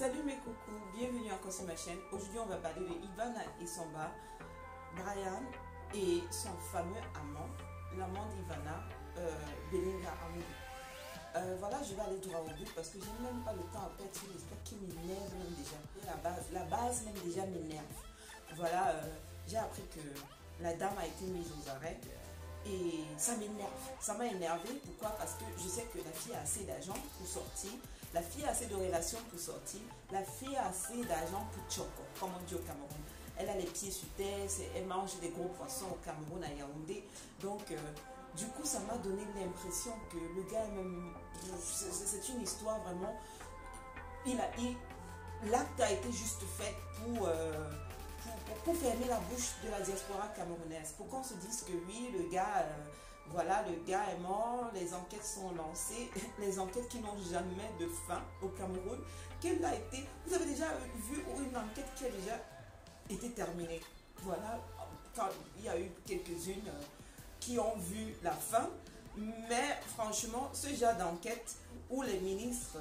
Salut mes coucous, bienvenue encore sur ma chaîne. Aujourd'hui on va parler de Ivana et Samba, Brian et son fameux amant, l'amant d'Ivana, Belinga Amoudi. Voilà, je vais aller droit au but parce que j'ai même pas le temps à perdre sur l'histoire qui m'énerve même déjà. La base même déjà m'énerve. Voilà, j'ai appris que la dame a été mise aux arrêts. Et ça m'énerve, ça m'a énervé. Pourquoi? Parce que je sais que la fille a assez d'argent pour sortir, la fille a assez de relations pour sortir, la fille a assez d'argent pour choco, comme on dit au Cameroun. Elle a les pieds sur terre, elle mange des gros poissons au Cameroun, à Yaoundé. Donc, du coup, ça m'a donné l'impression que le gars, même, c'est une histoire vraiment. L'acte a été juste fait pour fermer la bouche de la diaspora camerounaise, pour qu'on se dise que oui, le gars, voilà, le gars est mort, les enquêtes sont lancées, les enquêtes qui n'ont jamais de fin au Cameroun. Quelle a été, vous avez déjà vu une enquête qui a déjà été terminée? Voilà, quand il y a eu quelques-unes qui ont vu la fin, mais franchement, ce genre d'enquête où les ministres,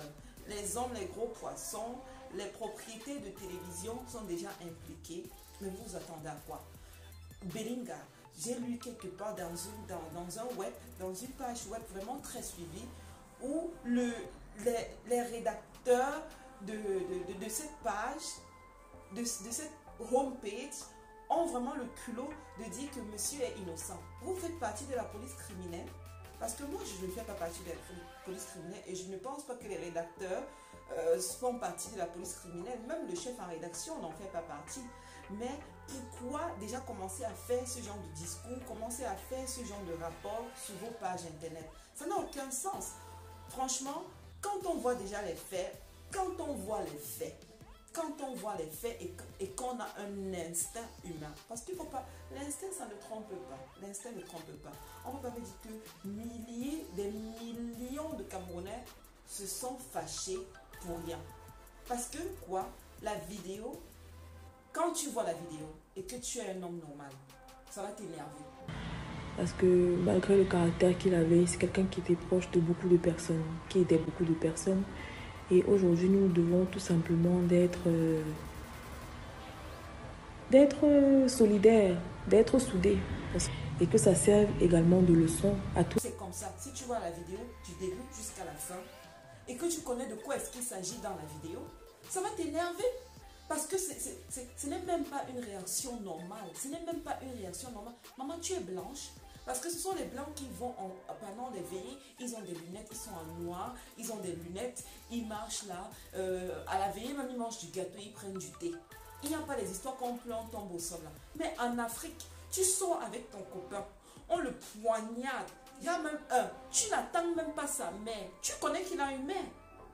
les hommes, les gros poissons, les propriétés de télévision sont déjà impliquées. Mais vous attendez à quoi? Belinga, j'ai lu quelque part dans un web, dans une page web vraiment très suivie, où les rédacteurs de cette page, de cette homepage, ont vraiment le culot de dire que monsieur est innocent. Vous faites partie de la police criminelle, parce que moi je ne fais pas partie de la police criminelle et je ne pense pas que les rédacteurs font partie de la police criminelle. Même le chef en rédaction n'en fait pas partie. Mais pourquoi déjà commencer à faire ce genre de discours, commencer à faire ce genre de rapport sur vos pages internet? Ça n'a aucun sens. Franchement, quand on voit déjà les faits, et qu'on a un instinct humain, parce qu'il ne faut pas, l'instinct ça ne trompe pas, l'instinct ne trompe pas. On ne peut pas me dire que des millions de Camerounais se sont fâchés pour rien. Parce que quoi? La vidéo, quand tu vois la vidéo et que tu es un homme normal, ça va t'énerver. Parce que malgré le caractère qu'il avait, c'est quelqu'un qui était proche de beaucoup de personnes, qui aidait beaucoup de personnes. Et aujourd'hui, nous devons tout simplement d'être solidaires, d'être soudés. Et que ça serve également de leçon à tous. C'est comme ça. Si tu vois la vidéo du début jusqu'à la fin et que tu connais de quoi est-ce qu'il s'agit dans la vidéo, ça va t'énerver. Parce que ce n'est même pas une réaction normale. Ce n'est même pas une réaction normale. Maman, tu es blanche. Parce que ce sont les blancs qui vont pendant les veillées, ils ont des lunettes, ils sont en noir, ils ont des lunettes, ils marchent là. À la veillée, même ils mangent du gâteau, ils prennent du thé. Il n'y a pas les histoires qu'on plante, tombe au sol là. Mais en Afrique, tu sors avec ton copain, on le poignarde. Il y a même tu n'attends même pas sa mère. Tu connais qu'il a une mère.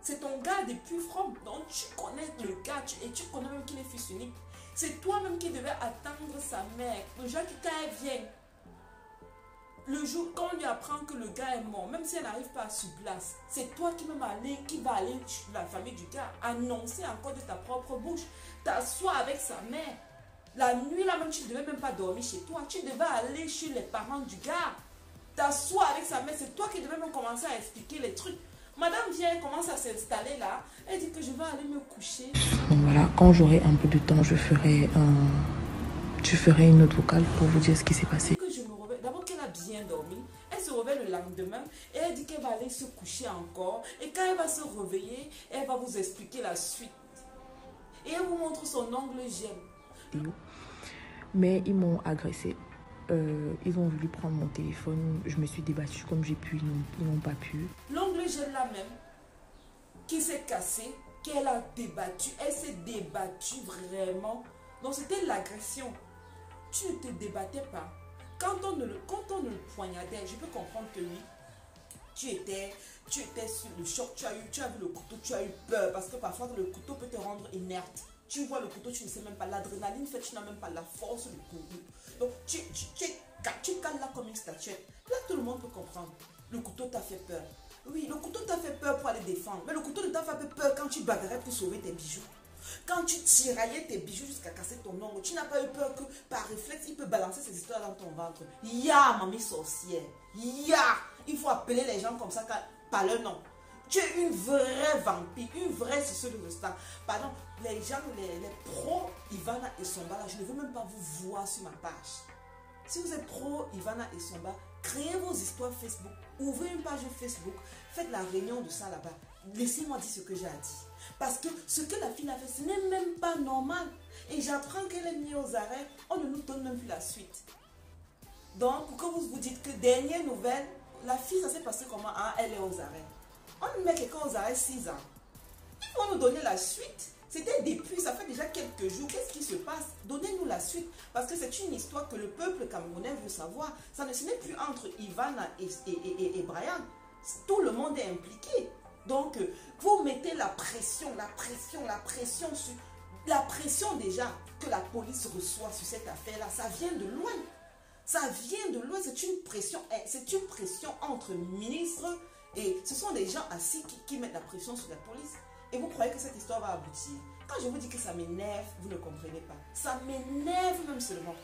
C'est ton gars depuis from, donc tu connais le gars et tu connais même qu'il est fils unique. C'est toi-même qui devais attendre sa mère. Le jour quand elle vient, le jour quand on lui apprend que le gars est mort, même si elle n'arrive pas sur place, c'est toi qui va aller chez la famille du gars, annoncer encore de ta propre bouche. T'assois avec sa mère. La nuit là même, tu ne devais même pas dormir chez toi. Tu devais aller chez les parents du gars. T'assois avec sa mère, c'est toi qui devais même commencer à expliquer les trucs. Madame vient, elle commence à s'installer là. Elle dit que je vais aller me coucher. Donc voilà, quand j'aurai un peu de temps, je ferai une autre vocale pour vous dire ce qui s'est passé. Que je me réveille. D'abord qu'elle a bien dormi. Elle se réveille le lendemain et elle dit qu'elle va aller se coucher encore. Et quand elle va se réveiller, elle va vous expliquer la suite. Et elle vous montre son ongle gemme. Mais ils m'ont agressé. Ils ont voulu prendre mon téléphone. Je me suis débattue comme j'ai pu. Ils n'ont pas pu. L'ongle gel là même, qui s'est cassé, qu'elle a débattu. Elle s'est débattue vraiment. Donc c'était l'agression. Tu ne te débattais pas. Quand on le poignardait, je peux comprendre que oui, tu étais sur le choc, tu as vu le couteau, tu as eu peur. Parce que parfois le couteau peut te rendre inerte. Tu vois le couteau, tu ne sais même pas. L'adrénaline fait, tu n'as même pas la force du couteau. Donc tu cales là comme une statuette. Là, tout le monde peut comprendre. Le couteau t'a fait peur. Oui, le couteau t'a fait peur pour aller défendre. Mais le couteau ne t'a pas fait peur quand tu bagarrais pour sauver tes bijoux. Quand tu tiraillais tes bijoux jusqu'à casser ton ongle, tu n'as pas eu peur que par réflexe, il peut balancer ces histoires dans ton ventre. Ya, mamie sorcière. Ya, il faut appeler les gens comme ça par leur nom. Tu es une vraie vampire, une vraie suceuse de star. Pardon, les gens, les pros Ivana et Somba, là, je ne veux même pas vous voir sur ma page. Si vous êtes pro Ivana et Somba, créez vos histoires Facebook, ouvrez une page Facebook, faites la réunion de ça là-bas. Laissez-moi dire ce que j'ai à dire. Parce que ce que la fille a fait, ce n'est même pas normal. Et j'apprends qu'elle est mise aux arrêts, on ne nous donne même plus la suite. Donc, pour que vous vous dites que dernière nouvelle, la fille, ça s'est passé comment? Ah, elle est aux arrêts. On met quelqu'un aux arrêts 6 ans. Il faut nous donner la suite. C'était depuis, ça fait déjà quelques jours. Qu'est-ce qui se passe? Donnez-nous la suite. Parce que c'est une histoire que le peuple camerounais veut savoir. Ça ne se n'est plus entre Ivana et Brian. Tout le monde est impliqué. Donc, vous mettez la pression sur... La pression déjà que la police reçoit sur cette affaire-là, ça vient de loin. Ça vient de loin, c'est une pression entre ministres et ce sont des gens assis qui mettent la pression sur la police. Et vous croyez que cette histoire va aboutir? Quand je vous dis que ça m'énerve, vous ne comprenez pas. Ça m'énerve même seulement.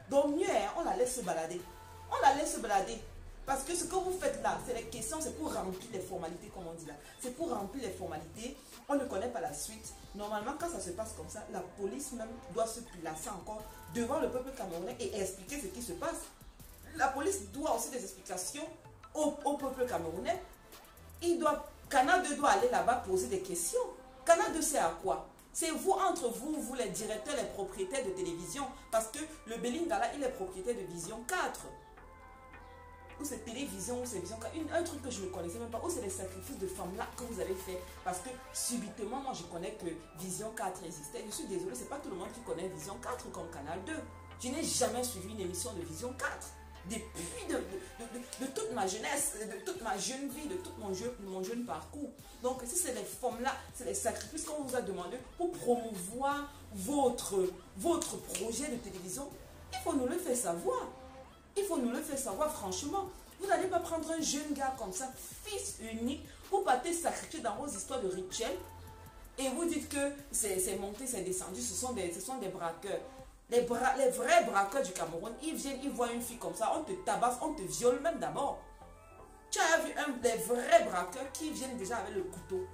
Donc mieux, hein, on la laisse se balader. On la laisse se balader. Parce que ce que vous faites là, c'est les questions, c'est pour remplir les formalités, comme on dit là. C'est pour remplir les formalités. On ne connaît pas la suite. Normalement, quand ça se passe comme ça, la police même doit se placer encore devant le peuple camerounais et expliquer ce qui se passe. La police doit aussi des explications au peuple camerounais. Canal 2 doit aller là-bas poser des questions. Canal 2 c'est à quoi? C'est vous, entre vous, vous les directeurs, les propriétaires de télévision. Parce que le Belingala, il est propriétaire de Vision 4. Ou c'est télévision, ou c'est Vision 4. Un truc que je ne connaissais même pas. Ou c'est les sacrifices de femmes-là que vous avez fait. Parce que subitement, moi je connais que Vision 4 existait. Je suis désolée, c'est pas tout le monde qui connaît Vision 4 comme Canal 2. Je n'ai jamais suivi une émission de Vision 4. Depuis de toute ma jeunesse, de toute ma jeune vie, de tout mon jeune parcours. Donc si c'est les femmes-là, c'est les sacrifices qu'on vous a demandé pour promouvoir votre projet de télévision, il faut nous le faire savoir. Il faut nous le faire savoir franchement. Vous n'allez pas prendre un jeune gars comme ça, fils unique, pour partir sacrifier dans vos histoires de rituels et vous dites que c'est monté, c'est descendu, ce sont des braqueurs. Les vrais braqueurs du Cameroun, ils viennent, ils voient une fille comme ça, on te tabasse, on te viole même d'abord. Tu as vu des vrais braqueurs qui viennent déjà avec le couteau.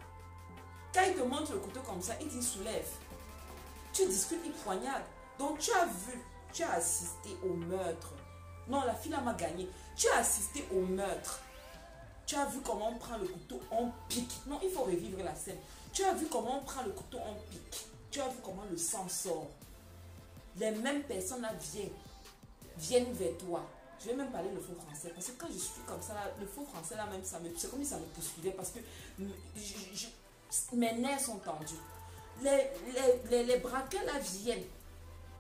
Quand ils te montrent le couteau comme ça, ils t'y soulèvent. Tu discutes, ils poignardent. Donc tu as vu, tu as assisté au meurtre. Non, la fille là m'a gagné. Tu as assisté au meurtre. Tu as vu comment on prend le couteau, on pique. Non, il faut revivre la scène. Tu as vu comment on prend le couteau, on pique. Tu as vu comment le sang sort. Les mêmes personnes là viennent vers toi. Je vais même parler le faux français. Parce que quand je suis comme ça, là, le faux français là même, c'est comme si ça me poursuivait. Parce que mes nerfs sont tendus. Les braqueurs là viennent.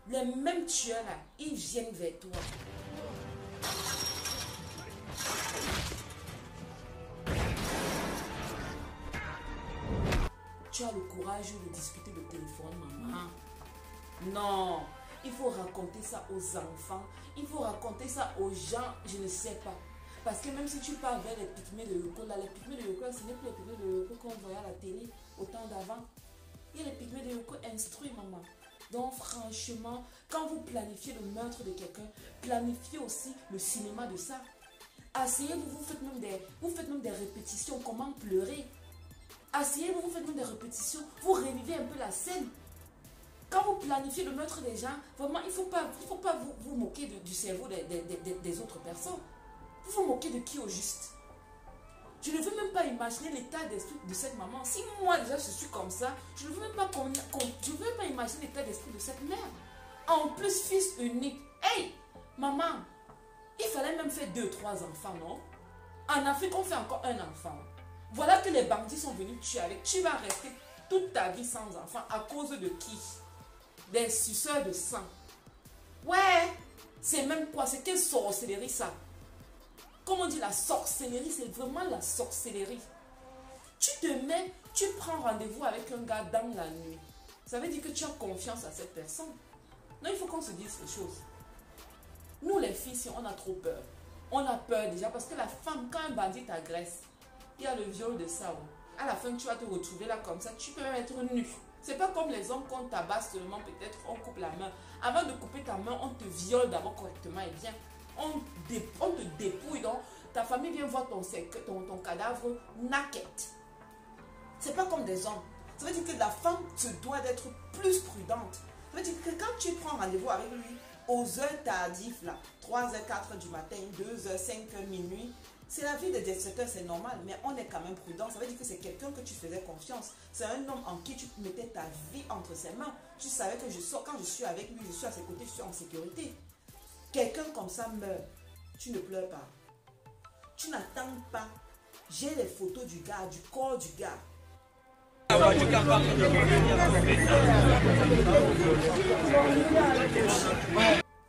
Les mêmes tueurs là, ils viennent vers toi. Tu as le courage de discuter au téléphone, maman. Non, il faut raconter ça aux enfants. Il faut raconter ça aux gens, je ne sais pas. Parce que même si tu parles vers les pygmées de Yoko, là, les pygmées de Yoko, ce n'est plus les pygmées de Yoko qu'on voyait à la télé au temps d'avant. Il y a les pygmées de Yoko instruits, maman. Donc franchement, quand vous planifiez le meurtre de quelqu'un, planifiez aussi le cinéma de ça. Asseyez-vous, vous faites même des répétitions, comment pleurer. Asseyez-vous, vous faites même des répétitions, vous revivez un peu la scène. Quand vous planifiez le meurtre des gens, vraiment, il ne faut pas vous moquer du cerveau des autres personnes. Vous vous moquez de qui au juste? Je ne veux même pas imaginer l'état d'esprit de cette maman. Si moi déjà je suis comme ça, je ne veux même pas imaginer l'état d'esprit de cette mère. En plus, fils unique. Hey, maman, il fallait même faire 2-3 enfants, non? En Afrique, on fait encore un enfant. Voilà que les bandits sont venus tuer avec. Tu vas rester toute ta vie sans enfant à cause de qui? Des suceurs de sang. Ouais, c'est même quoi? C'est quelle sorcellerie ça? Comme on dit, la sorcellerie, c'est vraiment la sorcellerie. Tu te mets, tu prends rendez-vous avec un gars dans la nuit. Ça veut dire que tu as confiance à cette personne. Non, il faut qu'on se dise les choses. Nous, les filles, si on a trop peur. On a peur déjà parce que la femme, quand un bandit t'agresse, il y a le viol de ça. À la fin, tu vas te retrouver là comme ça. Tu peux même être nu. C'est pas comme les hommes qu'on tabasse seulement, peut-être on coupe la main. Avant de couper ta main, on te viole d'abord correctement et bien. On te dépouille, donc ta famille vient voir ton cadavre naked. C'est pas comme des hommes. Ça veut dire que la femme se doit d'être plus prudente. Ça veut dire que quand tu prends rendez-vous avec lui, aux heures tardives, là, 3h, 4h du matin, 2h, 5h, minuit, c'est la vie de 17h, c'est normal, mais on est quand même prudent. Ça veut dire que c'est quelqu'un que tu faisais confiance. C'est un homme en qui tu mettais ta vie entre ses mains. Tu savais que quand je suis avec lui, je suis à ses côtés, je suis en sécurité. Quelqu'un comme ça meurt, tu ne pleures pas. Tu n'attends pas. J'ai les photos du gars, du corps du gars.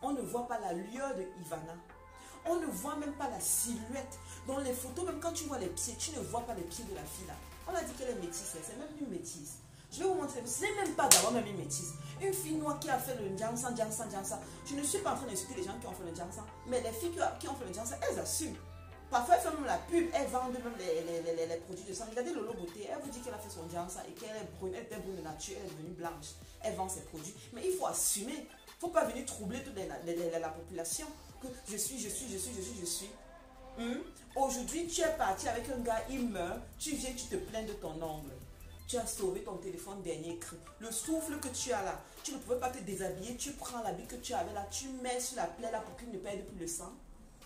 On ne voit pas la lueur de Ivana. On ne voit même pas la silhouette. Dans les photos, même quand tu vois les pieds, tu ne vois pas les pieds de la fille là. On a dit qu'elle est métisse, c'est même une métisse. Je vais vous montrer, ce n'est même pas d'avoir même une métisse. Une fille noire qui a fait le Njansan. Je ne suis pas en train d'insulter les gens qui ont fait le Njansan, mais les filles qui ont fait le Njansan, elles assument. Parfois, elles font même la pub, elles vendent même les produits de sang. Regardez Lolo Beauté, elle vous dit qu'elle a fait son Njansan et qu'elle est brune, elle était brune de nature, elle est devenue blanche. Elle vend ses produits. Mais il faut assumer. Il ne faut pas venir troubler toute la population. Que je suis. Aujourd'hui, tu es parti avec un gars, il meurt, tu viens, tu te plains de ton ongle. Tu as sauvé ton téléphone dernier cri. Le souffle que tu as là, tu ne pouvais pas te déshabiller, tu prends l'habit que tu avais là, tu mets sur la plaie là pour qu'il ne perde plus le sang.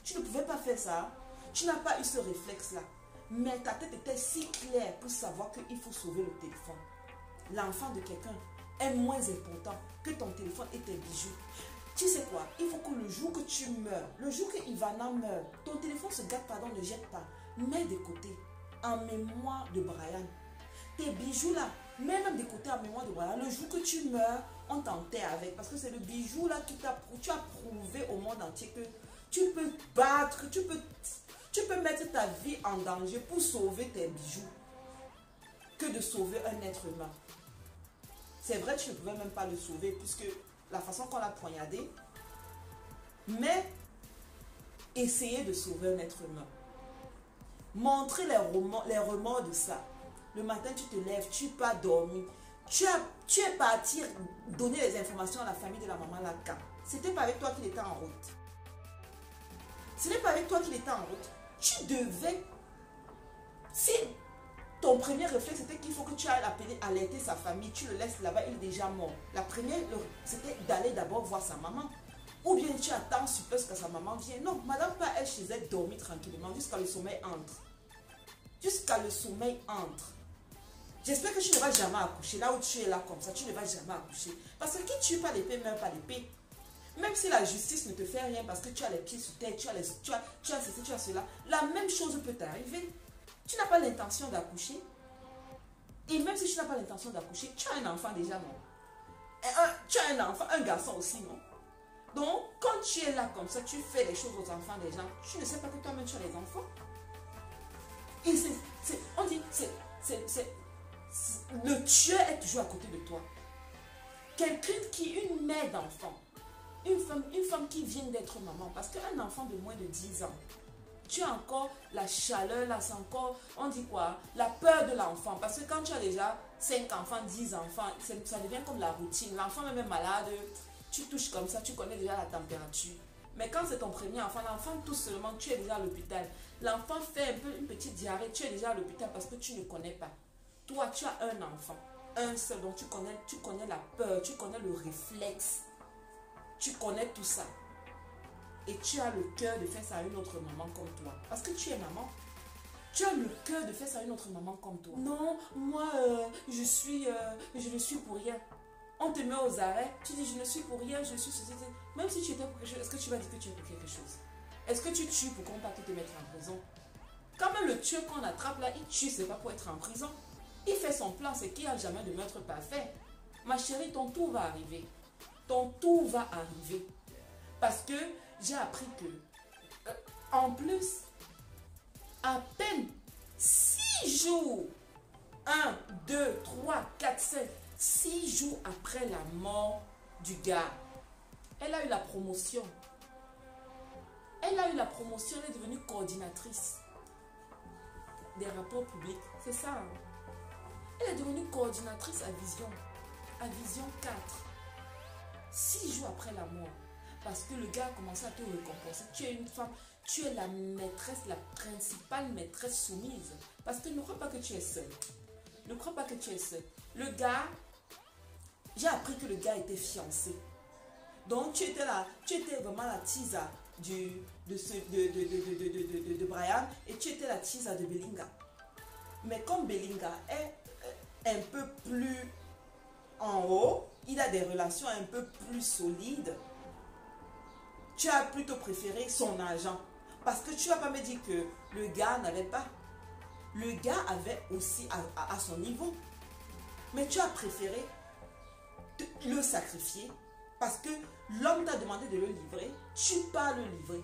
Tu ne pouvais pas faire ça. Tu n'as pas eu ce réflexe-là. Mais ta tête était si claire pour savoir qu'il faut sauver le téléphone. L'enfant de quelqu'un est moins important que ton téléphone et tes bijoux. Tu sais quoi? Il faut que le jour que tu meurs, le jour que Ivana meurt, ton téléphone se gâte, pardon, ne jette pas. Mets de côté, en mémoire de Brian. Tes bijoux là, mets même de côté en mémoire de Brian. Le jour que tu meurs, on t'enterre avec. Parce que c'est le bijou là qui tu as prouvé au monde entier que tu peux battre, tu peux mettre ta vie en danger pour sauver tes bijoux que de sauver un être humain. C'est vrai, tu ne pouvais même pas le sauver puisque la façon qu'on l'a poignardé, mais essayer de sauver un être humain. Montrer les remords de ça. Le matin, tu te lèves, tu n'as pas dormi. Tu es parti donner les informations à la famille de la maman Laka. C'était pas avec toi qu'il était en route. Ce n'est pas avec toi qu'il était en route. Tu devais... Si ton premier réflexe c'était qu'il faut que tu ailles appeler, alerter sa famille, tu le laisses là-bas, il est déjà mort. La première, c'était d'aller d'abord voir sa maman. Ou bien tu attends, suppose que sa maman vienne. Non, madame pas elle chez elle dormir tranquillement jusqu'à le sommeil entre. Jusqu'à le sommeil entre. J'espère que tu ne vas jamais accoucher. Là où tu es là comme ça, tu ne vas jamais accoucher. Parce que qui tue pas l'épée meurt pas l'épée. Même si la justice ne te fait rien parce que tu as les pieds sous terre, tu as ceci, tu as cela, la même chose peut t'arriver. Tu n'as pas l'intention d'accoucher. Et même si tu n'as pas l'intention d'accoucher, tu as un enfant déjà, non? Tu as un enfant, un garçon aussi, non? Donc, quand tu es là comme ça, tu fais les choses aux enfants des gens, tu ne sais pas que toi-même tu as les enfants. Et on dit, le tueur est toujours à côté de toi. Quelqu'un une mère d'enfant, une femme qui vient d'être maman, parce qu'un enfant de moins de 10 ans, tu as encore la chaleur, là, c'est encore, on dit quoi, la peur de l'enfant. Parce que quand tu as déjà 5 enfants, 10 enfants, ça devient comme la routine. L'enfant même est malade, tu touches comme ça, tu connais déjà la température. Mais quand c'est ton premier enfant, l'enfant tout seulement, tu es déjà à l'hôpital. L'enfant fait un peu une petite diarrhée, tu es déjà à l'hôpital parce que tu ne connais pas. Toi, tu as un enfant, un seul, donc tu connais la peur, tu connais le réflexe, tu connais tout ça. Et tu as le cœur de faire ça à une autre maman comme toi. Parce que tu es maman. Tu as le cœur de faire ça à une autre maman comme toi. Non, moi, je ne suis pour rien. On te met aux arrêts, tu dis je ne suis pour rien, je suis ceci. Même si tu étais pour quelque chose, est-ce que tu vas dire que tu es pour quelque chose? Est-ce que tu tues pour qu'on ne pas te mettre en prison? Quand même le tueur qu'on attrape là, il tue, c'est pas pour être en prison. Il fait son plan, c'est qu'il n'y a jamais de meurtre parfait. Ma chérie, ton tour va arriver. Ton tour va arriver. Parce que j'ai appris que, en plus, à peine 6 jours, 1, 2, 3, 4, 5, 6 jours après la mort du gars, elle a eu la promotion. Elle a eu la promotion, elle est devenue coordinatrice des rapports publics. C'est ça. Hein? Elle est devenue coordinatrice à Vision 4. 6 jours après la mort. Parce que le gars a commencé à te récompenser. Tu es une femme, tu es la maîtresse, la principale maîtresse soumise. Parce que ne crois pas que tu es seule. Ne crois pas que tu es seul. Le gars, j'ai appris que le gars était fiancé. Donc tu étais là, tu étais vraiment la tisa de Brian et tu étais la tisa de Belinga. Mais comme Belinga est un peu plus en haut, il a des relations un peu plus solides, tu as plutôt préféré son agent. Parce que tu ne vas pas me dire que le gars n'avait pas. Le gars avait aussi à son niveau. Mais tu as préféré le sacrifier parce que l'homme t'a demandé de le livrer. Tu pas le livrer.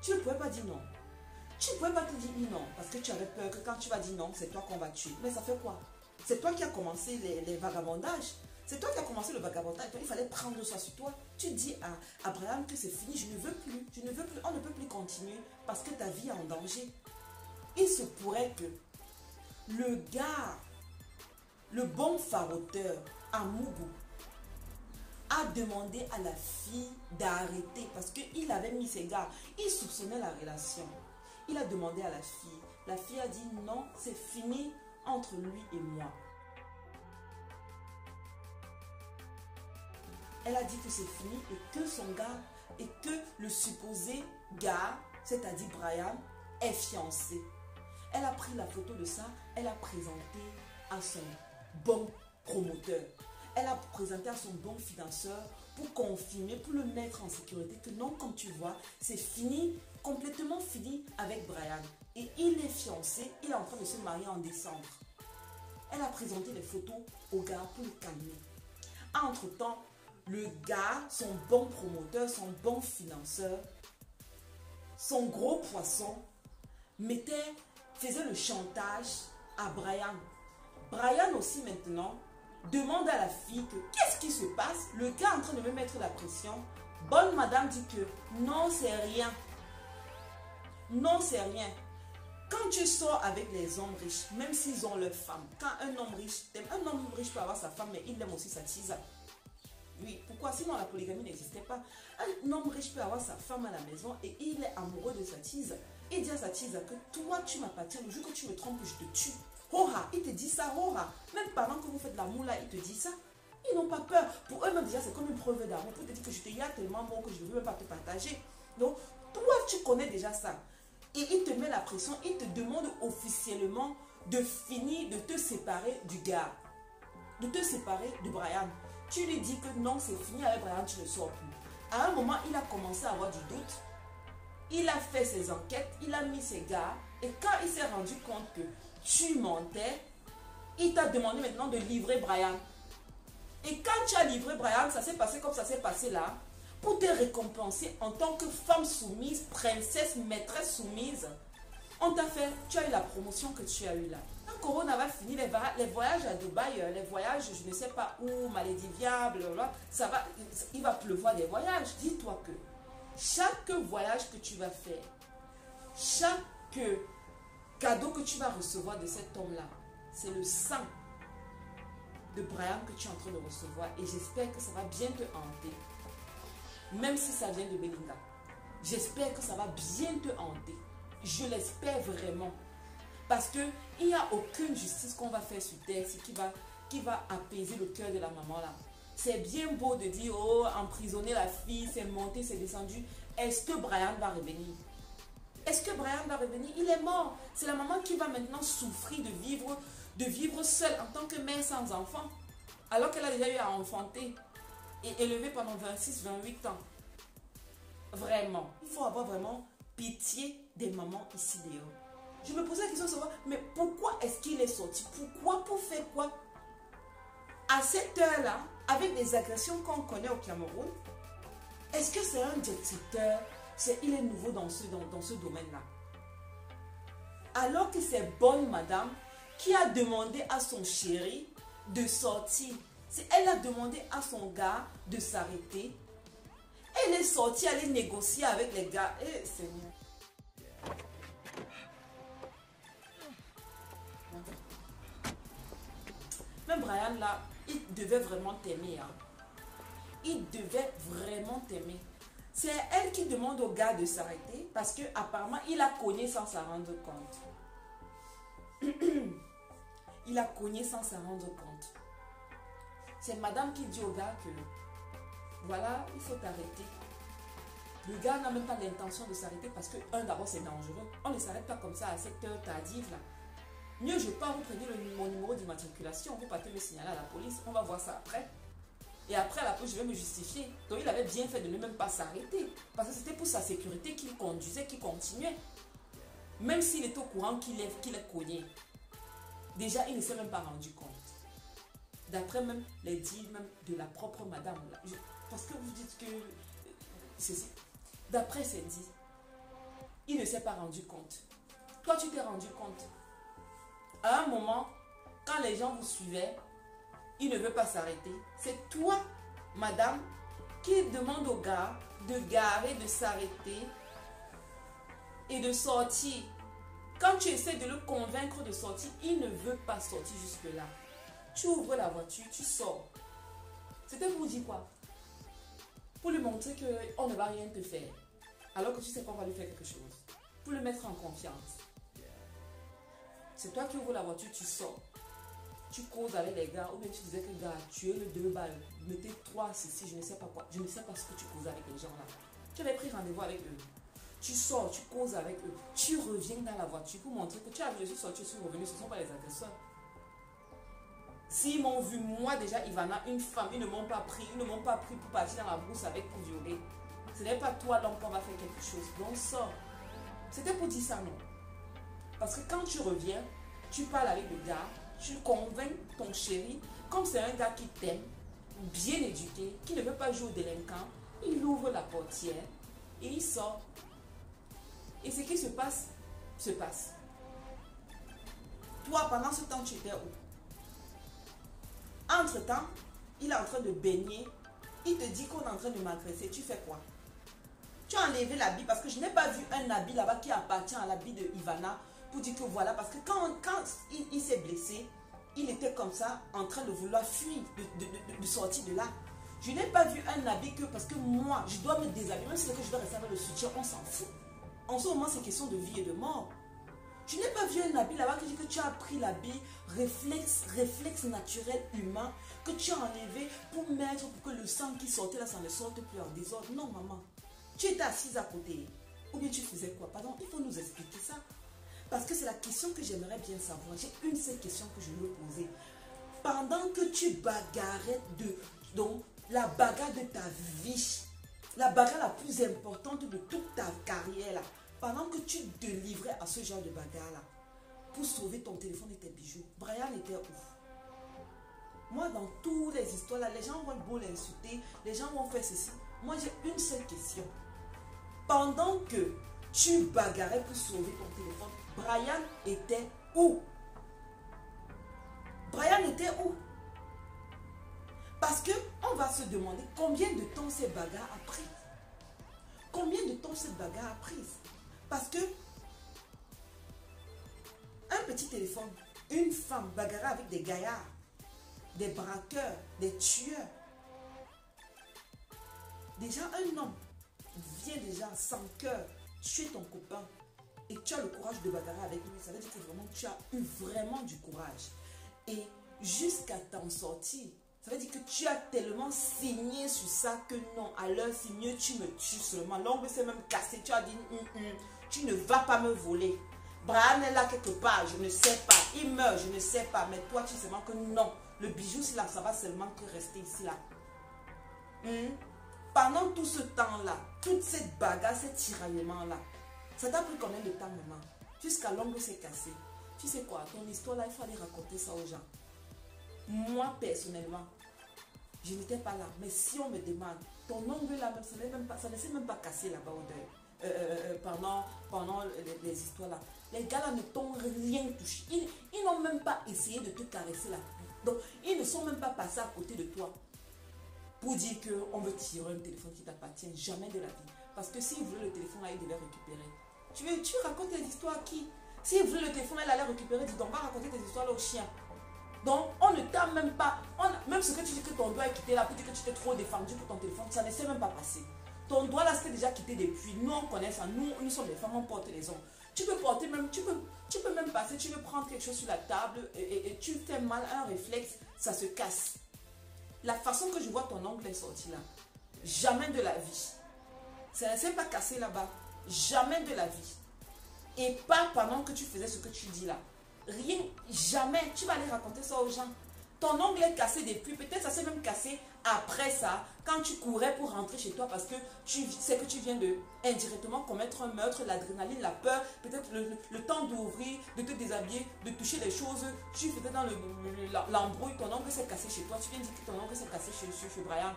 Tu ne pouvais pas dire non. Tu ne pouvais pas te dire non parce que tu avais peur que quand tu vas dire non, c'est toi qu'on va tuer. Mais ça fait quoi? C'est toi qui as commencé les vagabondages. C'est toi qui as commencé le vagabondage. Il fallait prendre ça sur toi. Tu dis à Abraham que c'est fini, je ne veux plus. Je ne veux plus. On ne peut plus continuer parce que ta vie est en danger. Il se pourrait que le gars, le bon faroteur, Amougou, a demandé à la fille d'arrêter parce qu'il avait mis ses gars. Il soupçonnait la relation. Il a demandé à la fille. La fille a dit non, c'est fini entre lui et moi. Elle a dit que c'est fini et que son gars, et que le supposé gars, c'est-à-dire Brian, est fiancé. Elle a pris la photo de ça, elle a présenté à son bon promoteur. Elle a présenté à son bon financeur pour confirmer, pour le mettre en sécurité que non, comme tu vois, c'est fini, complètement fini avec Brian. Et il est fiancé, il est en train de se marier en décembre. Elle a présenté les photos au gars pour le calmer. Entre-temps, le gars, son bon promoteur, son bon financeur, son gros poisson, faisait le chantage à Brian. Brian aussi maintenant demande à la fille que qu'est-ce qui se passe? Le gars est en train de me mettre la pression. Bonne madame dit que non, c'est rien. Non, c'est rien. Quand tu sors avec les hommes riches, même s'ils ont leur femme, quand un homme riche t'aime, un homme riche peut avoir sa femme, mais il aime aussi sa tisa. Oui, pourquoi? Sinon la polygamie n'existait pas. Un homme riche peut avoir sa femme à la maison et il est amoureux de sa tisa. Il dit à sa tisa que toi tu m'appartiens, le jour que tu me trompes, je te tue. Hora, il te dit ça, hora. Même pendant que vous faites l'amour là, il te dit ça. Ils n'ont pas peur. Pour eux-mêmes déjà, c'est comme une preuve d'amour. Pour te dire que je te y a tellement bon que je ne veux même pas te partager. Donc, toi, tu connais déjà ça. Et il te met la pression, il te demande officiellement de finir, de te séparer du gars. De te séparer de Brian. Tu lui dis que non, c'est fini avec Brian, tu ne sors plus. À un moment, il a commencé à avoir du doute. Il a fait ses enquêtes, il a mis ses gars. Et quand il s'est rendu compte que tu mentais, il t'a demandé maintenant de livrer Brian. Et quand tu as livré Brian, ça s'est passé comme ça s'est passé là. Pour te récompenser en tant que femme soumise, princesse, maîtresse soumise, on t'a fait, tu as eu la promotion que tu as eu là. Quand Corona va finir, les voyages à Dubaï, les voyages, je ne sais pas où, Malediviable, ça va, il va pleuvoir des voyages. Dis-toi que chaque voyage que tu vas faire, chaque cadeau que tu vas recevoir de cet homme-là, c'est le sang de Brian que tu es en train de recevoir. Et j'espère que ça va bien te hanter. Même si ça vient de Belinda. J'espère que ça va bien te hanter. Je l'espère vraiment. Parce qu'il n'y a aucune justice qu'on va faire sur terre qui va apaiser le cœur de la maman là. C'est bien beau de dire, oh, emprisonner la fille, c'est monté, c'est descendu. Est-ce que Brian va revenir? Est-ce que Brian va revenir? Il est mort. C'est la maman qui va maintenant souffrir de vivre seule en tant que mère sans enfant. Alors qu'elle a déjà eu à enfanter et élever pendant 26-28 ans. Vraiment. Il faut avoir vraiment pitié des mamans ici dehors. Je me posais la question de savoir, mais pourquoi est-ce qu'il est sorti? Pourquoi? Pour faire quoi? À cette heure-là, avec les agressions qu'on connaît au Cameroun, est-ce que c'est un jet-setter? Il est nouveau dans ce domaine-là. Alors que c'est bonne madame qui a demandé à son chéri de sortir. Elle a demandé à son gars de s'arrêter. Elle est sortie aller négocier avec les gars. Eh, Seigneur. Même Brian là, il devait vraiment t'aimer. Hein. Il devait vraiment t'aimer. C'est elle qui demande au gars de s'arrêter parce qu'apparemment, il a cogné sans s'en rendre compte. il a cogné sans s'en rendre compte. C'est madame qui dit au gars que voilà, il faut t'arrêter. Le gars n'a même pas l'intention de s'arrêter parce que, d'abord, c'est dangereux. On ne s'arrête pas comme ça à cette heure tardive là. Mieux, je pars, vous prenez mon numéro d'immatriculation, vous partez me signaler à la police, on va voir ça après. Et après, à la police, je vais me justifier. Donc, il avait bien fait de ne même pas s'arrêter. Parce que c'était pour sa sécurité qu'il conduisait, qu'il continuait. Même s'il est au courant qu'il est cogné. Déjà, il ne s'est même pas rendu compte. D'après même les dires même de la propre madame. Là, parce que vous dites que... D'après ses dits, il ne s'est pas rendu compte. Toi, tu t'es rendu compte. À un moment, quand les gens vous suivaient, il ne veut pas s'arrêter. C'est toi, madame, qui demande au gars de garer, de s'arrêter et de sortir. Quand tu essaies de le convaincre de sortir, il ne veut pas sortir jusque-là. Tu ouvres la voiture, tu sors. C'était pour dire quoi? Pour lui montrer qu'on ne va rien te faire. Alors que tu sais qu'on va lui faire quelque chose. Pour le mettre en confiance. C'est toi qui ouvres la voiture, tu sors. Tu causes avec les gars, ou bien tu disais que gars, tu es le 2 balles, mettez 3, ceci, je ne sais pas quoi. Je ne sais pas ce que tu causes avec les gens là. Tu avais pris rendez-vous avec eux. Tu sors, tu causes avec eux. Tu reviens dans la voiture pour montrer que tu as vu, je suis sorti, je suis revenu, ce ne sont pas les agresseurs. S'ils m'ont vu, moi déjà, Ivana, une femme, ils ne m'ont pas pris pour partir dans la brousse avec pour violer. Ce n'est pas toi donc qu'on va faire quelque chose. Donc sors. C'était pour dire ça, non? Parce que quand tu reviens, tu parles avec le gars, tu convaincs ton chéri, comme c'est un gars qui t'aime, bien éduqué, qui ne veut pas jouer au délinquant, il ouvre la portière et il sort. Et ce qui se passe, se passe. Toi, pendant ce temps, tu étais où? Entre-temps, il est en train de baigner, il te dit qu'on est en train de m'agresser, tu fais quoi? Tu as enlevé l'habit parce que je n'ai pas vu un habit là-bas qui appartient à l'habit de Ivana pour dire que voilà, parce que quand il s'est blessé, il était comme ça en train de vouloir fuir, de sortir de là. Je n'ai pas vu un habit que parce que moi, je dois me déshabiller, même si c'est que je dois rester avec le soutien, on s'en fout. En ce moment, c'est question de vie et de mort. Je n'ai pas vu un habit là-bas qui dit que tu as pris l'habit, réflexe naturel humain, que tu as enlevé pour mettre, pour que le sang qui sortait là, ça ne sorte plus en désordre. Non, maman. Tu étais assise à côté. Ou bien tu faisais quoi? Pardon, il faut nous expliquer ça. Parce que c'est la question que j'aimerais bien savoir. J'ai une seule question que je veux poser. Pendant que tu bagarrais donc la bagarre de ta vie, la bagarre la plus importante de toute ta carrière là, pendant que tu te livrais à ce genre de bagarre là, pour sauver ton téléphone et tes bijoux, Brian était où? Moi, dans toutes les histoires là, les gens vont beau l'insulter, les gens vont faire ceci. Moi, j'ai une seule question. Pendant que tu bagarrais pour sauver ton téléphone, Brian était où? Brian était où? Parce que on va se demander combien de temps cette bagarre a pris. Combien de temps cette bagarre a pris? Parce que un petit téléphone, une femme bagarre avec des gaillards, des braqueurs, des tueurs. Déjà un homme vient déjà sans cœur tuer ton copain et tu as le courage de bagarrer avec lui. Ça veut dire que vraiment tu as eu vraiment du courage. Et jusqu'à t'en sortir, ça veut dire que tu as tellement signé sur ça que non, à l'heure c'est mieux tu me tues seulement. L'ongle s'est même cassé, tu as dit tu ne vas pas me voler. Brian est là quelque part, je ne sais pas. Il meurt, je ne sais pas. Mais toi tu sais seulement que non, le bijou c'est là, ça va seulement que rester ici là. Pendant tout ce temps-là, toute cette bagarre, ce tiraillement-là, ça t'a pris combien de temps, maman? Jusqu'à l'ongle s'est cassé. Tu sais quoi, ton histoire là, il faut aller raconter ça aux gens. Moi, personnellement, je n'étais pas là. Mais si on me demande, ton ongle là, ça ne s'est même pas cassé là-bas au deuil. Pendant les histoires là. Les gars là ne t'ont rien touché. Ils n'ont même pas essayé de te caresser là. Donc, ils ne sont même pas passés à côté de toi. Pour dire qu'on veut tirer un téléphone qui t'appartient, jamais de la vie. Parce que s'il voulait le téléphone là, il devait récupérer. Tu racontes les histoires à qui? S'il voulait le téléphone là, il allait récupérer. Dis donc, va raconter tes histoires là au chien. Donc, on ne t'a même pas... même ce que tu dis que ton doigt est quitté là, pour dire que tu t'es trop défendu pour ton téléphone, ça ne s'est même pas passé. Ton doigt là, c'était déjà quitté depuis. Nous, on connaît ça. Nous sommes des femmes, on porte les ongles. Tu peux porter même, tu peux même passer, tu veux prendre quelque chose sur la table et tu fais mal à un réflexe, ça se casse. La façon que je vois ton ongle est sorti là, jamais de la vie. Ça ne s'est pas cassé là-bas. Jamais de la vie. Et pas pendant que tu faisais ce que tu dis là. Rien, jamais. Tu vas aller raconter ça aux gens. Ton ongle est cassé depuis. Peut-être ça s'est même cassé après ça. Quand tu courais pour rentrer chez toi parce que tu sais que tu viens de indirectement commettre un meurtre. L'adrénaline, la peur. Peut-être le temps d'ouvrir, de te déshabiller, de toucher les choses. Tu faisais dans l'embrouille. Ton ongle s'est cassé chez toi. Tu viens de dire que ton ongle s'est cassé chez Brian.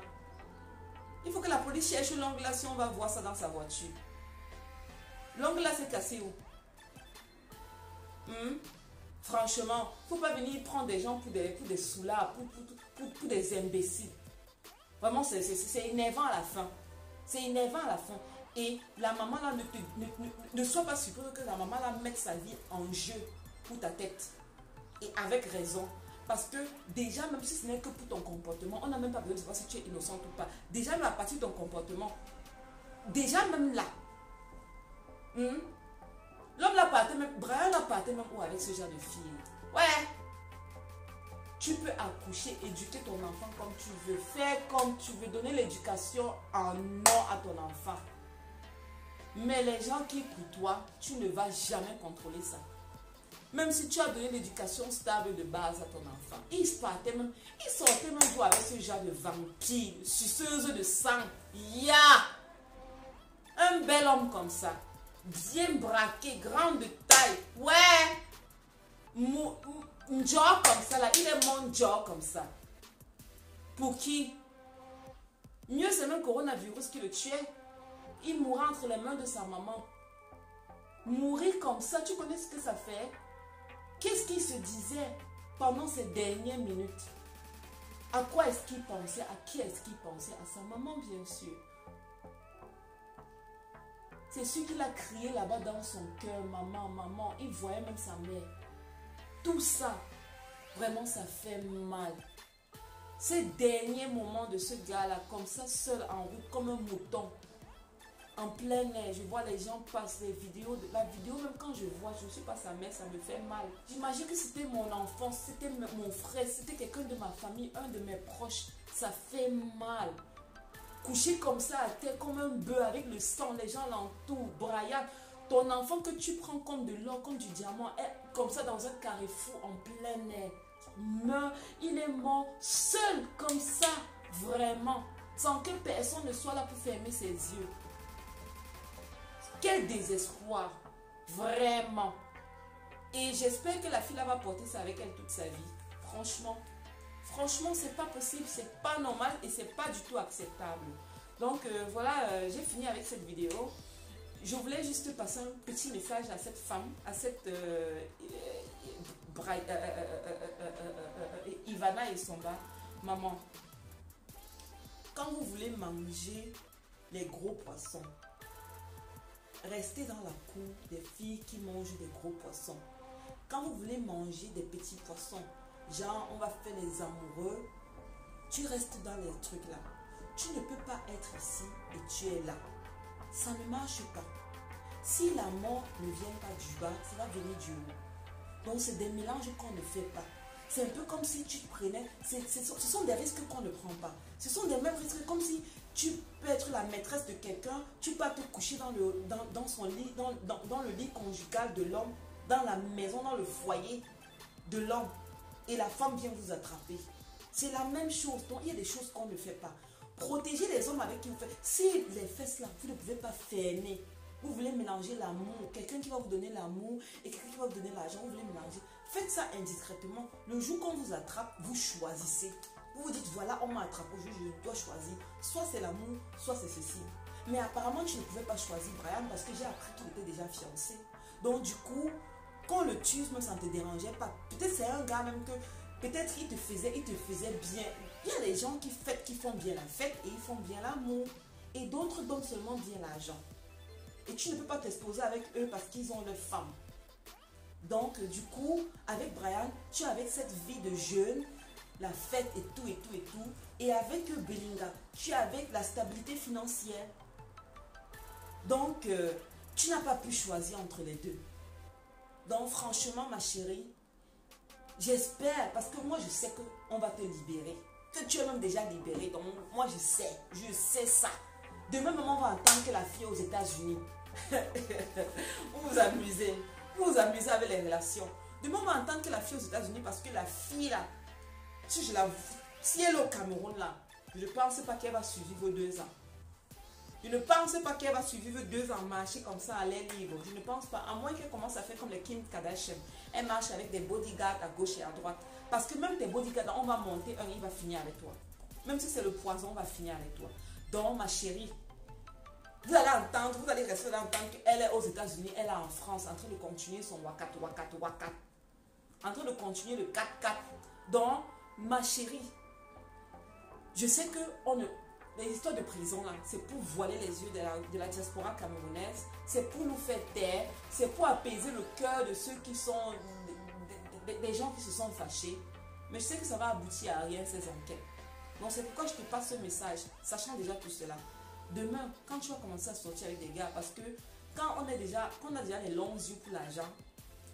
Il faut que la police cherche l'ongle là si on va voir ça dans sa voiture. L'ongle là s'est cassé où? Franchement, il ne faut pas venir prendre des gens pour des soulards, pour des imbéciles. Vraiment, c'est énervant à la fin. C'est énervant à la fin. Et la maman là, ne sois pas surpris que la maman là mette sa vie en jeu pour ta tête. Et avec raison. Parce que déjà, même si ce n'est que pour ton comportement, on n'a même pas besoin de savoir si tu es innocente ou pas. Déjà, même à partir de ton comportement, déjà même là, l'homme l'a parté même, Brian l'a parté même où avec ce genre de fille. Ouais. Tu peux accoucher, éduquer ton enfant comme tu veux, faire comme tu veux, donner l'éducation en non à ton enfant. Mais les gens qui côtoient, tu ne vas jamais contrôler ça. Même si tu as donné l'éducation stable de base à ton enfant, il sortait même d'où avec ce genre de vampire, suceuse de sang. Un bel homme comme ça, bien braqué, grand de taille. Ouais, un genre comme ça là, il est mon genre comme ça. Pour qui? Mieux c'est même coronavirus qui le tuait. Il mourra entre les mains de sa maman. Mourir comme ça, tu connais ce que ça fait? Qu'est-ce qu'il se disait pendant ces dernières minutes? À quoi est-ce qu'il pensait? À qui est-ce qu'il pensait? À sa maman, bien sûr. C'est sûr qu'il a crié là-bas dans son cœur, maman, maman. Il voyait même sa mère. Tout ça, vraiment, ça fait mal. Ces derniers moments de ce gars-là, comme ça, seul en route, comme un mouton. En plein air, je vois les gens passer les vidéos. La vidéo, même quand je vois, je ne suis pas sa mère, ça me fait mal. J'imagine que c'était mon enfant, c'était mon frère, c'était quelqu'un de ma famille, un de mes proches. Ça fait mal. Couché comme ça à terre, comme un bœuf, avec le sang, les gens l'entourent. Brian, ton enfant que tu prends comme de l'or, comme du diamant, est comme ça dans un carrefour en plein air. Meurt, il est mort seul comme ça, vraiment, sans que personne ne soit là pour fermer ses yeux. Quel désespoir, vraiment. Et j'espère que la fille là va porter ça avec elle toute sa vie. Franchement, c'est pas possible, c'est pas normal et c'est pas du tout acceptable. Donc voilà, j'ai fini avec cette vidéo. Je voulais juste passer un petit message à cette femme, à cette Ivana et Somba. Maman, quand vous voulez manger les gros poissons, restez dans la cour des filles qui mangent des gros poissons. Quand vous voulez manger des petits poissons, genre on va faire les amoureux, tu restes dans les trucs là. Tu ne peux pas être ici et tu es là. Ça ne marche pas. Si la mort ne vient pas du bas, ça va venir du haut. Donc c'est des mélanges qu'on ne fait pas. C'est un peu comme si tu prenais, ce sont des risques qu'on ne prend pas. Ce sont des mêmes risques comme si tu peux être la maîtresse de quelqu'un, tu peux te coucher dans son lit, dans le lit conjugal de l'homme, dans la maison, dans le foyer de l'homme. Et la femme vient vous attraper. C'est la même chose. Donc il y a des choses qu'on ne fait pas. Protégez les hommes avec qui vous faites. Si les fesses là, vous ne pouvez pas fermer. Vous voulez mélanger l'amour, quelqu'un qui va vous donner l'amour et quelqu'un qui va vous donner l'argent, vous voulez mélanger. Faites ça indiscrètement. Le jour qu'on vous attrape, vous choisissez. Vous vous dites, voilà, on m'a attrapé aujourd'hui, je dois choisir. Soit c'est l'amour, soit c'est ceci. Mais apparemment, tu ne pouvais pas choisir Brian parce que j'ai appris qu'il était déjà fiancé. Donc du coup, quand le tue, même ça ne te dérangeait pas. Peut-être c'est un gars même que, peut-être il te faisait bien. Il y a des gens qui font bien la fête et ils font bien l'amour. Et d'autres donnent seulement bien l'argent. Et tu ne peux pas t'exposer avec eux parce qu'ils ont leur femme. Donc, du coup, avec Brian, tu es avec cette vie de jeune, la fête et tout, et tout, et tout. Et avec Belinga, tu es avec la stabilité financière. Donc, tu n'as pas pu choisir entre les deux. Donc franchement, ma chérie, j'espère, parce que moi je sais qu'on va te libérer. Que tu es même déjà libéré. Donc moi je sais ça. Demain, maman va entendre que la fille est aux États-Unis. Vous vous amusez. Vous vous amusez avec les relations. Demain, on va entendre que la fille est aux États-Unis parce que la fille là, si elle est au Cameroun là, je ne pense pas qu'elle va survivre 2 ans. Je ne pense pas qu'elle va survivre 2 ans marcher comme ça à l'air libre. Je ne pense pas. À moins qu'elle commence à faire comme les Kim Kardashian. Elle marche avec des bodyguards à gauche et à droite. Parce que même tes bodyguards, on va monter un, il va finir avec toi. Même si c'est le poison, on va finir avec toi. Donc, ma chérie, vous allez entendre, vous allez rester d'entendre qu'elle est aux États-Unis, elle est en France, en train de continuer son wakat. En train de continuer le 4-4. Donc, ma chérie, je sais que les histoires de prison, là, c'est pour voiler les yeux de la diaspora camerounaise. C'est pour nous faire taire. C'est pour apaiser le cœur de ceux qui sont... des gens qui se sont fâchés. Mais je sais que ça va aboutir à rien, ces enquêtes. Donc, c'est pourquoi je te passe ce message, sachant déjà tout cela. Demain, quand tu vas commencer à sortir avec des gars, parce que quand on a déjà les longs yeux pour l'argent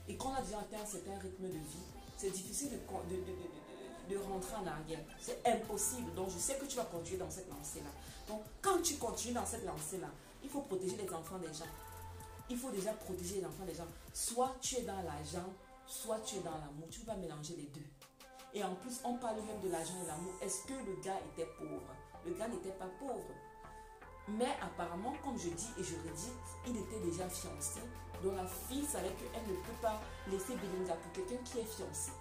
et qu'on a déjà atteint un certain rythme de vie, c'est difficile de rentrer en arrière. C'est impossible. Donc, je sais que tu vas continuer dans cette lancée-là. Donc, quand tu continues dans cette lancée-là, il faut protéger les enfants des gens. Il faut déjà protéger les enfants des gens. Soit tu es dans l'argent, soit tu es dans l'amour. Tu vas mélanger les deux. Et en plus, on parle même de l'argent et l'amour. Est-ce que le gars était pauvre? Le gars n'était pas pauvre. Mais apparemment, comme je dis et je redis, il était déjà fiancé. Donc la fille savait qu'elle ne peut pas laisser Belinda pour quelqu'un qui est fiancé.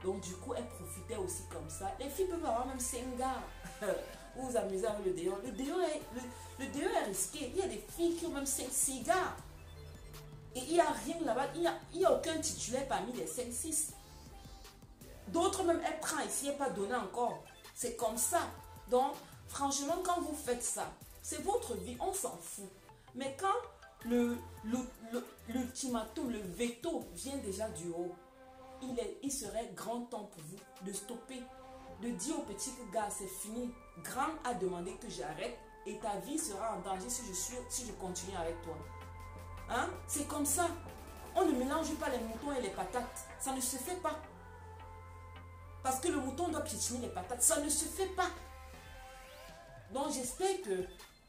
Donc du coup, elle profitait aussi comme ça. Les filles peuvent avoir même 5 gars. Vous vous amusez avec le déo. Le déo est risqué. Il y a des filles qui ont même 5-6 gars. Et il n'y a rien là-bas. Il n'y a aucun titulaire parmi les 5-6. D'autres même, elle prend ici, elle n'est pas donnée encore. C'est comme ça. Donc, franchement, quand vous faites ça, c'est votre vie, on s'en fout. Mais quand l'ultimatum, le veto vient déjà du haut, il serait grand temps pour vous de stopper, de dire au petit gars, c'est fini. Grand a demandé que j'arrête et ta vie sera en danger si je continue avec toi. Hein? C'est comme ça. On ne mélange pas les moutons et les patates. Ça ne se fait pas. Parce que le mouton doit piétiner les patates. Ça ne se fait pas. Donc j'espère que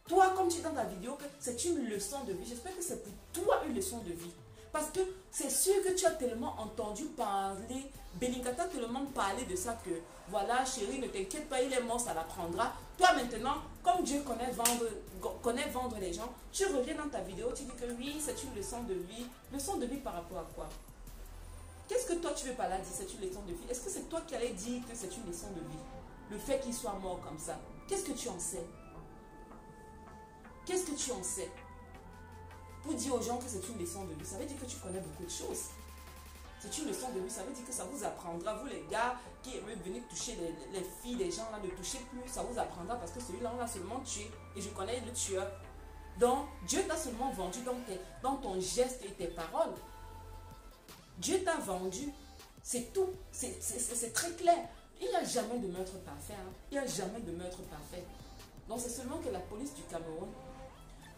toi, comme tu dis dans ta vidéo, que c'est une leçon de vie. J'espère que c'est pour toi une leçon de vie. Parce que c'est sûr que tu as tellement entendu parler, Belinda t'a tellement parlé de ça que, voilà, chérie, ne t'inquiète pas, il est mort, ça l'apprendra. Toi maintenant, comme Dieu connaît vendre les gens, tu reviens dans ta vidéo, tu dis que oui, c'est une leçon de vie. Leçon de vie par rapport à quoi? Qu'est-ce que toi tu veux par là dire c'est une leçon de vie? Est-ce que c'est toi qui allais dire que c'est une leçon de vie? Le fait qu'il soit mort comme ça. Qu'est-ce que tu en sais? Qu'est-ce que tu en sais? Pour dire aux gens que c'est une leçon de vie, ça veut dire que tu connais beaucoup de choses. C'est une leçon de vie, ça veut dire que ça vous apprendra, vous les gars qui aimez venir toucher les filles des gens, là, ne touchez plus, ça vous apprendra parce que celui-là, on l'a seulement tué et je connais le tueur. Donc, Dieu t'a seulement vendu dans ton geste et tes paroles. Dieu t'a vendu, c'est tout, c'est très clair. Il n'y a jamais de meurtre parfait, hein. Il n'y a jamais de meurtre parfait. Donc, c'est seulement que la police du Cameroun,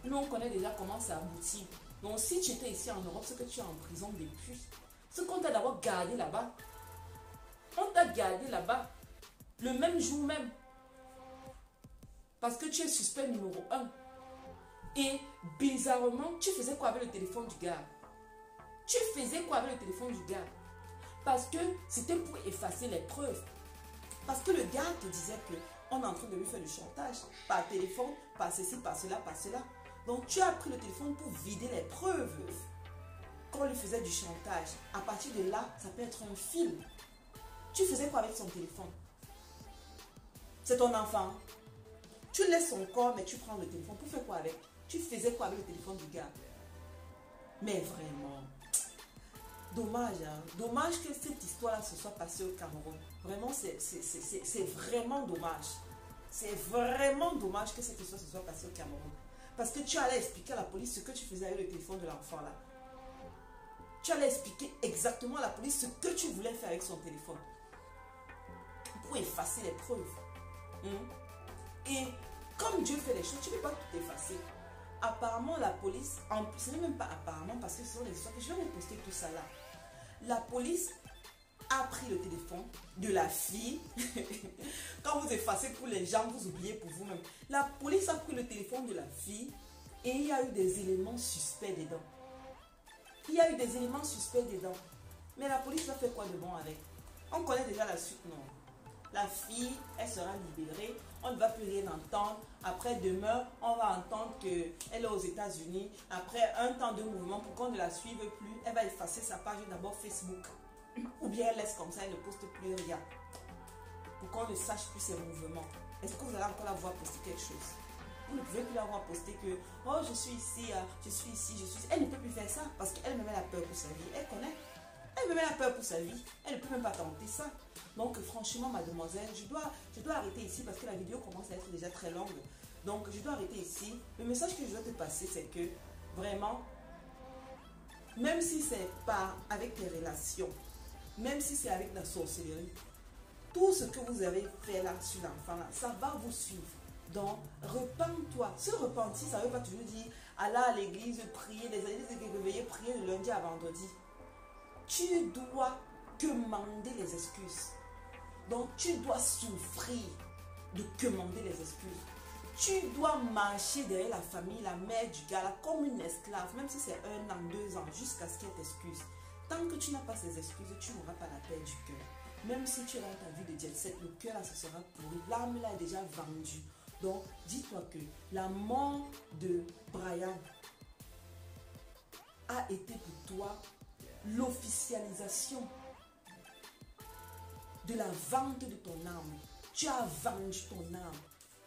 nous, on connaît déjà comment ça aboutit. Donc, si tu étais ici en Europe, c'est que tu es en prison depuis. Ce qu'on t'a d'abord gardé là-bas. On t'a gardé là-bas. Le même jour même. Parce que tu es suspect numéro 1. Et bizarrement, tu faisais quoi avec le téléphone du gars? Tu faisais quoi avec le téléphone du gars? Parce que c'était pour effacer les preuves. Parce que le gars te disait qu'on est en train de lui faire du chantage. Par téléphone, par ceci, par cela, par cela. Donc tu as pris le téléphone pour vider les preuves. Qu'on lui faisait du chantage. À partir de là, ça peut être un film. Tu faisais quoi avec son téléphone? C'est ton enfant. Tu laisses son corps, mais tu prends le téléphone. Pour faire quoi avec? Tu faisais quoi avec le téléphone du gars? Mais vraiment, dommage, hein? Dommage que cette histoire-là se soit passée au Cameroun. Vraiment, c'est vraiment dommage. C'est vraiment dommage que cette histoire se soit passée au Cameroun. Parce que tu allais expliquer à la police ce que tu faisais avec le téléphone de l'enfant là. Tu allais expliquer exactement à la police ce que tu voulais faire avec son téléphone. Pour effacer les preuves. Et comme Dieu fait les choses, tu ne peux pas tout effacer. Apparemment, la police, ce n'est même pas apparemment parce que ce sont les histoires que je vais vous poster tout ça là. La police a pris le téléphone de la fille. Quand vous effacez pour les gens, vous oubliez pour vous-même. La police a pris le téléphone de la fille et il y a eu des éléments suspects dedans. Il y a eu des éléments suspects dedans. Mais la police va faire quoi de bon avec? On connaît déjà la suite, non? La fille, elle sera libérée. On ne va plus rien entendre. Après, demain, on va entendre qu'elle est aux États-Unis. Après un temps de mouvement, pour qu'on ne la suive plus, elle va effacer sa page d'abord Facebook. Ou bien elle laisse comme ça, elle ne poste plus rien. Pour qu'on ne sache plus ses mouvements. Est-ce que vous allez encore la voir poster quelque chose? Vous ne pouvez plus la voir poster que « Oh, je suis ici, je suis ici, je suis ici. » Elle ne peut plus faire ça parce qu'elle me met la peur pour sa vie. Elle connaît. Elle me met la peur pour sa vie. Elle ne peut même pas tenter ça. Donc, franchement, mademoiselle, je dois arrêter ici parce que la vidéo commence à être déjà très longue. Donc, je dois arrêter ici. Le message que je dois te passer, c'est que vraiment, même si c'est pas avec tes relations, même si c'est avec la sorcellerie, tout ce que vous avez fait là sur l'enfant, là, ça va vous suivre. Donc, repens-toi. Se repentir, ça ne veut pas toujours dire aller à l'église, prier, les églises, prier de lundi à vendredi. Tu dois quemander les excuses. Donc, tu dois souffrir de quemander les excuses. Tu dois marcher derrière la famille, la mère du gars, là, comme une esclave, même si c'est 1 an, 2 ans, jusqu'à ce qu'elle t'excuse. Tant que tu n'as pas ces excuses, tu n'auras pas la paix du cœur. Même si tu es dans ta vie de jet set, le cœur là, ce sera pourri. L'âme là est déjà vendue. Donc, dis-toi que la mort de Brian a été pour toi l'officialisation de la vente de ton âme. Tu as vendu ton âme.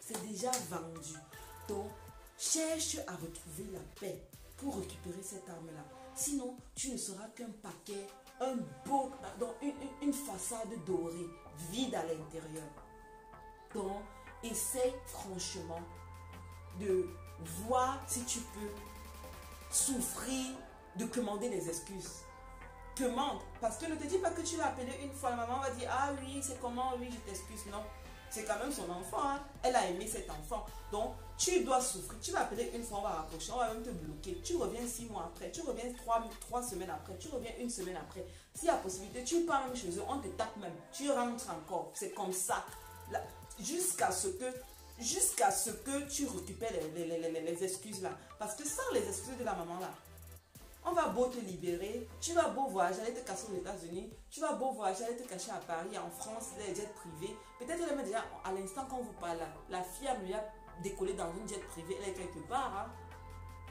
C'est déjà vendu. Donc, cherche à retrouver la paix pour récupérer cette âme-là. Sinon, tu ne seras qu'un paquet, un beau, donc une façade dorée, vide à l'intérieur. Donc, essaie franchement de voir si tu peux souffrir de commander les excuses. Commande, parce que ne te dis pas que tu l'as appelé une fois, la maman va dire « Ah oui, c'est comment, oui, je t'excuse. » Non, c'est quand même son enfant, hein. Elle a aimé cet enfant. Donc, tu dois souffrir. Tu vas appeler une fois, on va rapprocher, on va même te bloquer. Tu reviens 6 mois après, tu reviens 3 semaines après, tu reviens 1 semaine après. S'il y a possibilité, tu pars même chez eux, on te tape même. Tu rentres encore. C'est comme ça. Jusqu'à ce que tu récupères les excuses là. Parce que sans les excuses de la maman là, on va beau te libérer, tu vas beau voyager, aller te casser aux États-Unis, tu vas beau voyager, aller te cacher à Paris, en France, des jets privés. Peut-être elle déjà, à l'instant quand vous parlez, la fille a déjà décollé dans une jet privée, elle est quelque part. Hein.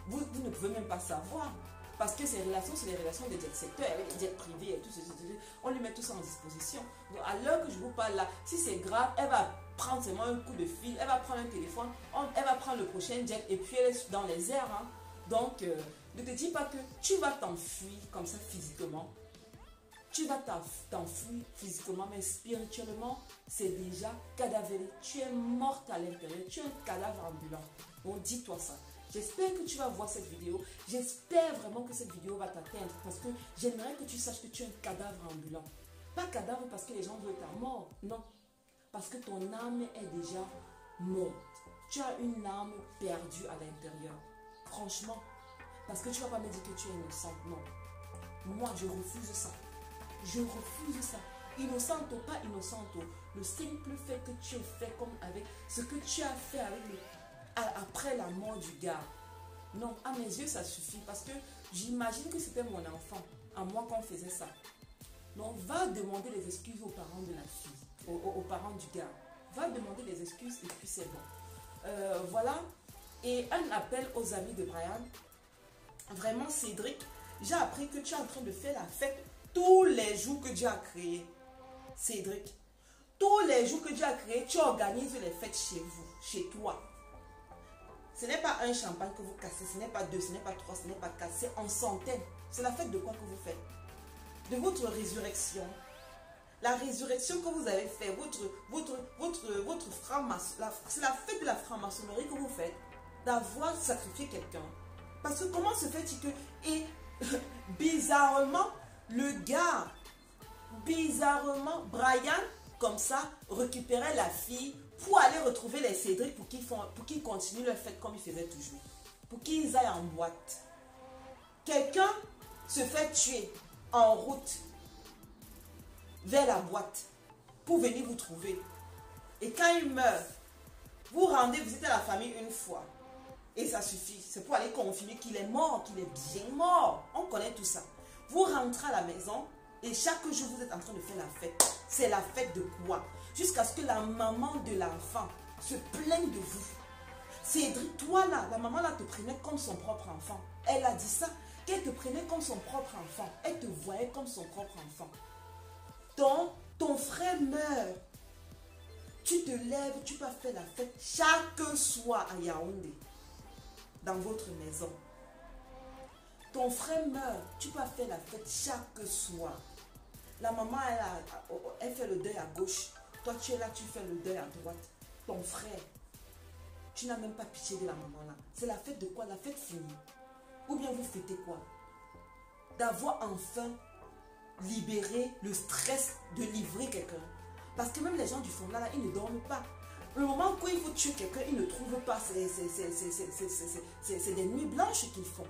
Vous ne pouvez même pas savoir. Parce que ces relations, c'est les relations des jet secteurs, avec les jets privés et tout ce. On lui met tout ça en disposition. Donc à l'heure que je vous parle là, si c'est grave, elle va prendre seulement un coup de fil, elle va prendre un téléphone, elle va prendre le prochain jet et puis elle est dans les airs. Hein. Donc, ne te dis pas que tu vas t'enfuir comme ça physiquement. Tu vas t'enfuir physiquement, mais spirituellement, c'est déjà cadavéré. Tu es morte à l'intérieur, tu es un cadavre ambulant. Donc, dis-toi ça. J'espère que tu vas voir cette vidéo. J'espère vraiment que cette vidéo va t'atteindre parce que j'aimerais que tu saches que tu es un cadavre ambulant. Pas cadavre parce que les gens veulent ta mort. Non. Parce que ton âme est déjà morte. Tu as une âme perdue à l'intérieur. Franchement. Parce que tu ne vas pas me dire que tu es innocente. Non. Moi, je refuse ça. Je refuse ça. Innocente ou pas innocente. Le simple fait que tu aies fait comme avec ce que tu as fait avec après la mort du gars. Non, à mes yeux, ça suffit. Parce que j'imagine que c'était mon enfant. À moi qu'on faisait ça. Donc, va demander les excuses aux parents de la fille. Aux parents du gars. Va demander les excuses et puis c'est bon. Voilà. Et un appel aux amis de Brian. Vraiment, Cédric, j'ai appris que tu es en train de faire la fête tous les jours que Dieu a créé. Cédric, tous les jours que Dieu a créé, tu organises les fêtes chez vous, chez toi. Ce n'est pas un champagne que vous cassez, ce n'est pas 2, ce n'est pas 3, ce n'est pas 4, c'est en centaines. C'est la fête de quoi que vous faites? De votre résurrection. La résurrection que vous avez fait, votre franc-maçon, c'est la fête de la franc-maçonnerie que vous faites, d'avoir sacrifié quelqu'un. Parce que comment se fait-il que... Et bizarrement, le gars, bizarrement, Brian, comme ça, récupérait la fille pour aller retrouver les Cédric pour qu'ils continuent leur fête comme ils faisaient toujours. Pour qu'ils aillent en boîte. Quelqu'un se fait tuer en route. vers la boîte pour venir vous trouver. Et quand il meurt, vous rendez visiter la famille une fois. Et ça suffit. C'est pour aller confirmer qu'il est mort, qu'il est bien mort. On connaît tout ça. Vous rentrez à la maison et chaque jour, vous êtes en train de faire la fête. C'est la fête de quoi? Jusqu'à ce que la maman de l'enfant se plaigne de vous. Cédric, toi là, la maman là te prenait comme son propre enfant. Elle a dit ça, qu'elle te prenait comme son propre enfant. Elle te voyait comme son propre enfant. Donc, ton frère meurt. Tu te lèves, tu vas faire la fête chaque soir à Yaoundé, dans votre maison. Ton frère meurt, tu vas faire la fête chaque soir. La maman, elle fait le deuil à gauche. Toi, tu es là, tu fais le deuil à droite. Ton frère, tu n'as même pas pitié de la maman là. C'est la fête de quoi? La fête finie. Ou bien vous fêtez quoi? D'avoir enfin libéré le stress de livrer quelqu'un. Parce que même les gens du fond là, ils ne dorment pas. Le moment où il faut tuer quelqu'un, ils ne trouvent pas. C'est des nuits blanches qu'ils font.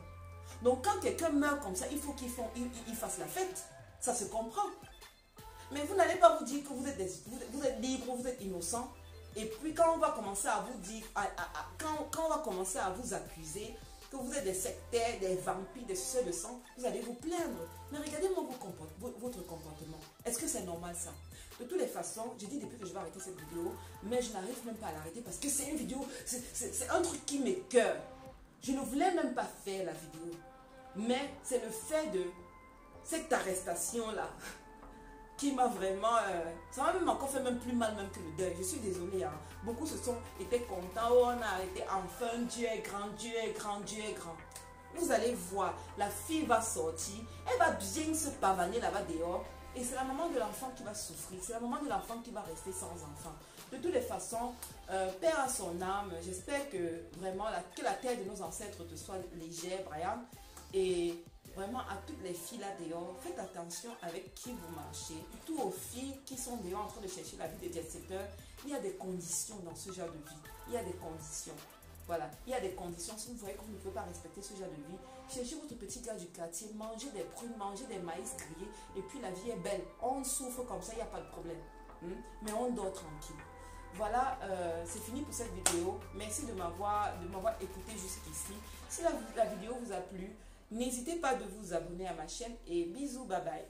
Donc quand quelqu'un meurt comme ça, il faut qu'ils fassent la fête. Ça se comprend. Mais vous n'allez pas vous dire que vous êtes libre, vous êtes innocent. Et puis quand on va commencer à vous dire, quand on va commencer à vous accuser que vous êtes des sectaires, des vampires, des suceurs de sang, vous allez vous plaindre. Mais regardez-moi votre comportement. Est-ce que c'est normal ça? De toutes les façons, j'ai dit depuis que je vais arrêter cette vidéo, mais je n'arrive même pas à l'arrêter parce que c'est une vidéo, c'est un truc qui m'écoeure. Je ne voulais même pas faire la vidéo. Mais c'est le fait de cette arrestation-là qui m'a vraiment... ça m'a même encore fait même plus mal même que le deuil. Je suis désolée. Hein. Beaucoup étaient contents. Oh, on a arrêté. Enfin, Dieu est grand, Dieu est grand, Dieu est grand. Vous allez voir, la fille va sortir. Elle va bien se pavaner là-bas dehors. Et c'est la maman de l'enfant qui va souffrir. C'est la maman de l'enfant qui va rester sans enfant. De toutes les façons, Père à son âme. J'espère que vraiment que la terre de nos ancêtres te soit légère, Brian. Et... vraiment, à toutes les filles là dehors, faites attention avec qui vous marchez. Surtout aux filles qui sont dehors en train de chercher la vie de jet-setter. Il y a des conditions dans ce genre de vie. Il y a des conditions. Voilà, il y a des conditions. Si vous voyez que vous ne pouvez pas respecter ce genre de vie, cherchez votre petit gars du quartier, mangez des prunes, mangez des maïs grillés. Et puis la vie est belle. On souffre comme ça, il n'y a pas de problème. Mais on dort tranquille. Voilà, c'est fini pour cette vidéo. Merci de m'avoir écouté jusqu'ici. Si la vidéo vous a plu, n'hésitez pas de vous abonner à ma chaîne et bisous, bye bye.